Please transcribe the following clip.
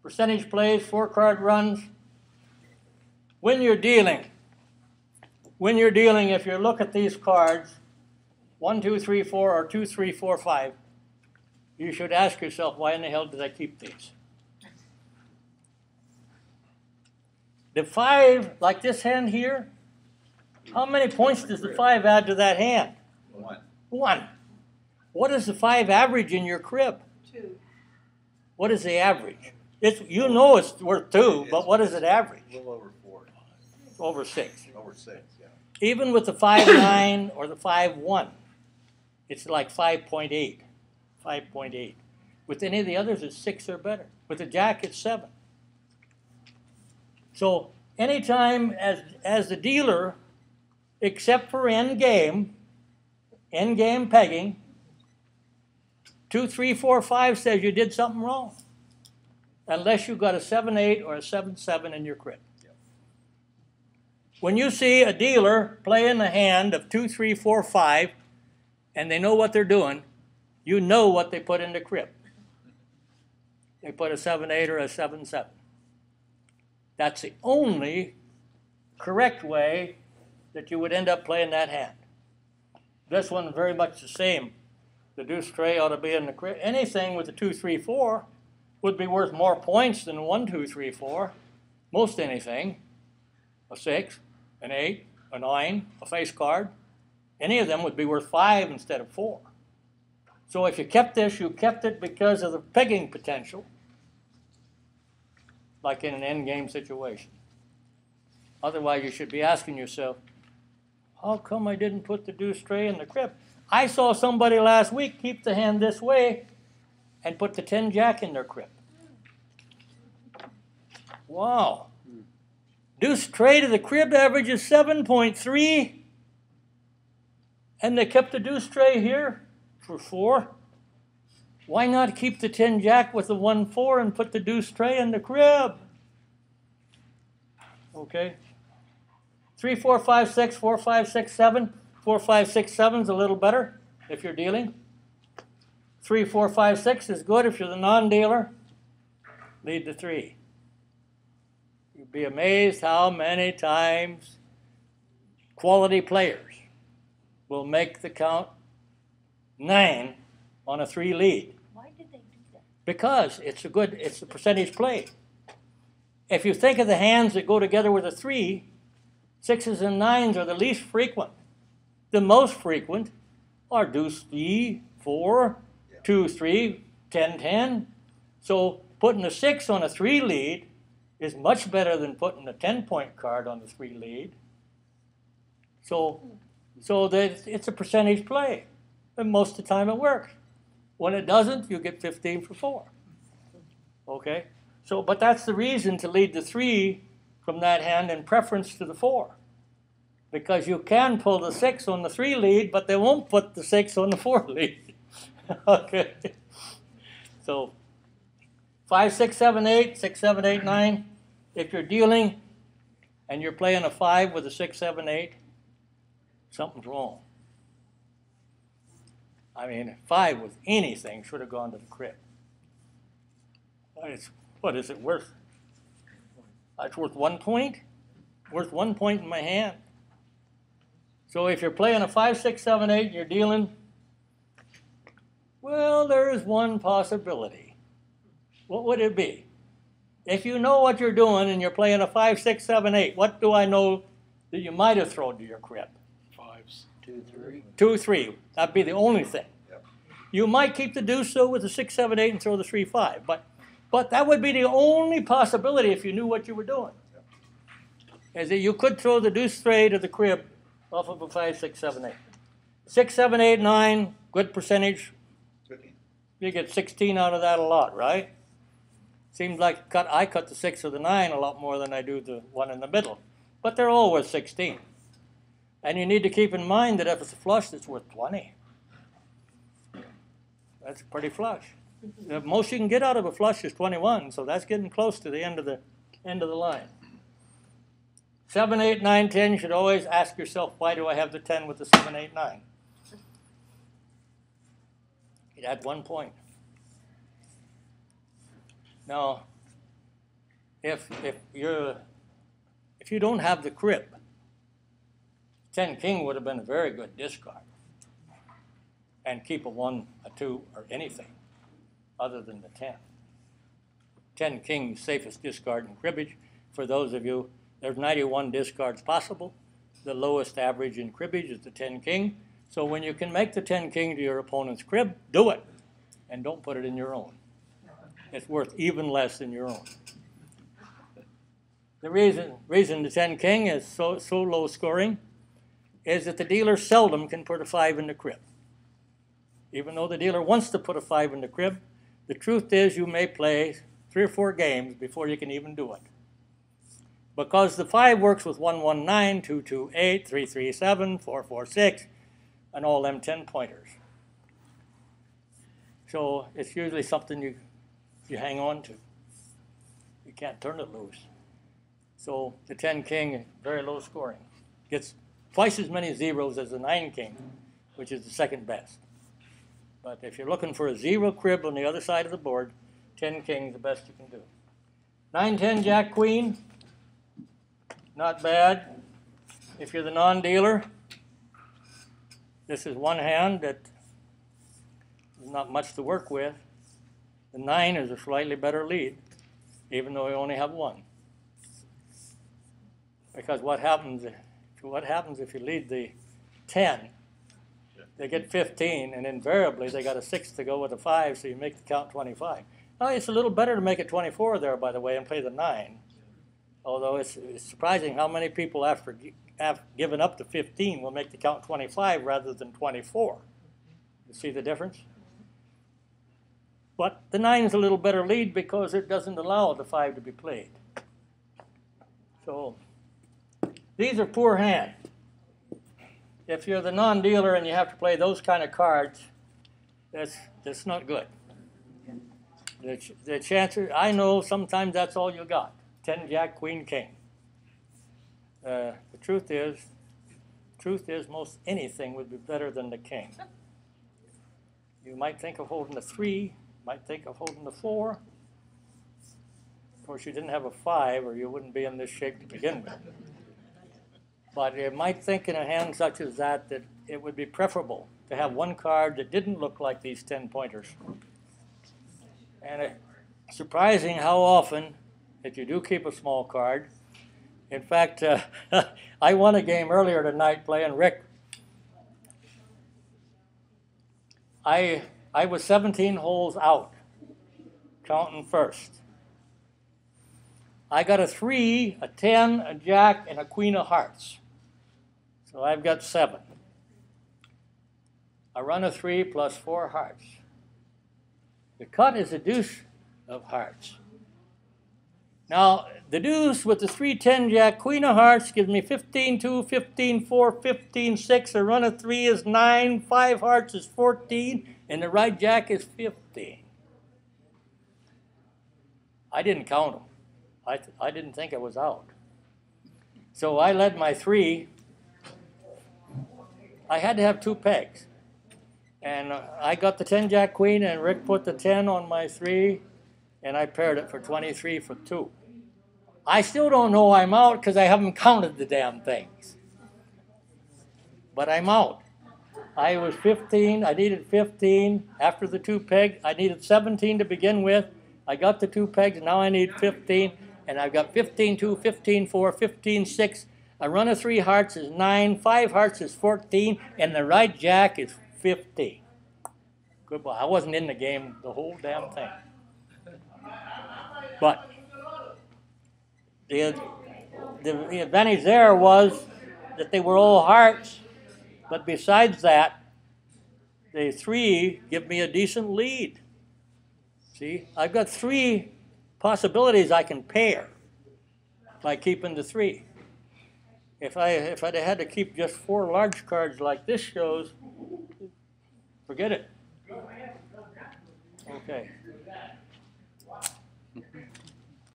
percentage plays, 4-card runs. When you're dealing, if you look at these cards, 1, 2, 3, 4, or 2, 3, 4, 5, you should ask yourself, why in the hell did I keep these? The 5, like this hand here, how many points does the 5 add to that hand? 1. 1. What is the 5 average in your crib? 2. What is the average? You know it's worth 2, but what is it average? A little over 4. Over 6. Over 6, yeah. Even with the 5-9 or the 5-1, it's like 5.8. 5.8. With any of the others, it's 6 or better. With the jack, it's 7. So anytime as the dealer, except for end game pegging, 2, 3, 4, 5 says you did something wrong. Unless you've got a 7-8 or a 7-7 in your crib. Yep. When you see a dealer playing a hand of 2, 3, 4, 5, and they know what they're doing, you know what they put in the crib. They put a 7-8 or a 7-7. That's the only correct way that you would end up playing that hand. This one very much the same. The deuce tray ought to be in the crib. Anything with a 2, 3, 4 would be worth more points than 1, 2, 3, 4. Most anything. A 6, an 8, a 9, a face card. Any of them would be worth 5 instead of 4. So if you kept this, you kept it because of the pegging potential, like in an endgame situation. Otherwise, you should be asking yourself, how come I didn't put the deuce tray in the crib? I saw somebody last week keep the hand this way and put the 10 jack in their crib. Wow. Deuce tray to the crib average is 7.3. And they kept the deuce tray here for 4. Why not keep the 10 jack with the 1-4 and put the deuce tray in the crib? Okay. 3, 4, 5, 6, 4, 5, 6, 7. 4, 5, 6, 7 is a little better if you're dealing. 3, 4, 5, 6 is good if you're the non-dealer. Lead the 3. You'd be amazed how many times quality players will make the count 9 on a 3 lead. Why did they do that? Because it's a percentage play. If you think of the hands that go together with a 3, 6s and 9s are the least frequent. The most frequent are deuce 3, 4, 2, 3, 10, 10. So putting a 6 on a 3 lead is much better than putting a 10-point card on the 3 lead. So that it's a percentage play. And most of the time it works. When it doesn't, you get 15 for 4. Okay? So, but that's the reason to lead the 3 from that hand in preference to the 4. Because you can pull the 6 on the 3 lead, but they won't put the 6 on the 4 lead. Okay? So 5, 6, 7, 8, 6, 7, 8, 9. If you're dealing and you're playing a 5 with a 6, 7, 8, something's wrong. I mean, 5 with anything should have gone to the crib. What is it worth? It's worth 1 point? Worth 1 point in my hand. So if you're playing a 5, 6, 7, 8 and you're dealing, well, there is one possibility. What would it be? If you know what you're doing and you're playing a 5, 6, 7, 8, what do I know that you might have thrown to your crib? 5s, 2, 3. 2, 3. That'd be the only thing. Yep. You might keep the deuce though with the 6, 7, 8 and throw the 3, 5. But that would be the only possibility if you knew what you were doing. Yep. Is that you could throw the deuce tray to the crib off of a 5, 6, 7, 8. 6, 7, 8, 9, good percentage. 15. You get 16 out of that a lot, right? Seems like I cut the 6 or the 9 a lot more than I do the one in the middle. But they're all worth 16. And you need to keep in mind that if it's a flush, it's worth 20. That's pretty flush. The most you can get out of a flush is 21, so that's getting close to the end of the line. 7, 8, 9, 10, you should always ask yourself, why do I have the 10 with the 7, 8, 9? It had 1 point. Now, if you don't have the crib, 10 king would have been a very good discard. And keep a 1, a 2, or anything other than the 10. 10 king, safest discard in cribbage. For those of you, there's 91 discards possible. The lowest average in cribbage is the 10 king. So when you can make the 10 king to your opponent's crib, do it. And don't put it in your own. It's worth even less than your own. The reason the 10 king is so low scoring is that the dealer seldom can put a 5 in the crib. Even though the dealer wants to put a 5 in the crib, the truth is you may play 3 or 4 games before you can even do it. Because the 5 works with 119, 228, 337, 446, and all them 10 pointers. So it's usually something you hang on to. You can't turn it loose. So the 10 king is very low scoring. Gets twice as many zeros as the 9 king, which is the second best. But if you're looking for a 0 crib on the other side of the board, 10 king is the best you can do. 9, 10, jack, queen, not bad. If you're the non-dealer, this is one hand that is not much to work with. The 9 is a slightly better lead, even though you only have 1. Because what happens if you lead the 10? They get 15, and invariably they got a 6 to go with a 5, so you make the count 25. Now, it's a little better to make it 24 there, by the way, and play the 9. Although it's surprising how many people, after giving up the 15, will make the count 25 rather than 24. You see the difference? But the 9 is a little better lead because it doesn't allow the 5 to be played. So these are poor hands. If you're the non-dealer and you have to play those kind of cards, that's not good. The chances, I know sometimes that's all you got. 10, jack, queen, king. The truth is most anything would be better than the king. You might think of holding the 3, might think of holding the 4. Of course, you didn't have a 5 or you wouldn't be in this shape to begin with. But you might think in a hand such as that it would be preferable to have one card that didn't look like these 10 pointers. And it's surprising how often that you do keep a small card. In fact, I won a game earlier tonight playing Rick. I was 17 holes out, counting first. I got a 3, a 10, a jack, and a queen of hearts. So I've got 7. I run a 3 plus 4 hearts. The cut is a deuce of hearts. Now, the deuce with the 3, 10, jack, queen of hearts gives me 15, 2, 15, 4, 15, 6. A run of 3 is 9, 5 hearts is 14, and the right jack is 15. I didn't count them. I didn't think I was out. So I led my 3. I had to have 2 pegs. And I got the 10 jack queen, and Rick put the 10 on my 3, and I paired it for 23 for 2. I still don't know I'm out because I haven't counted the damn things. But I'm out. I was 15. I needed 15 after the 2 pegs. I needed 17 to begin with. I got the 2 pegs. Now I need 15. And I've got 15, 2, 15, 4, 15, 6. A run of 3 hearts is 9. 5 hearts is 14. And the right jack is 15. Goodbye. I wasn't in the game the whole damn thing. But the advantage there was that they were all hearts. But besides that, the 3 give me a decent lead. See, I've got 3 possibilities I can pair by keeping the 3. If I'd had to keep just 4 large cards like this shows, forget it. Okay.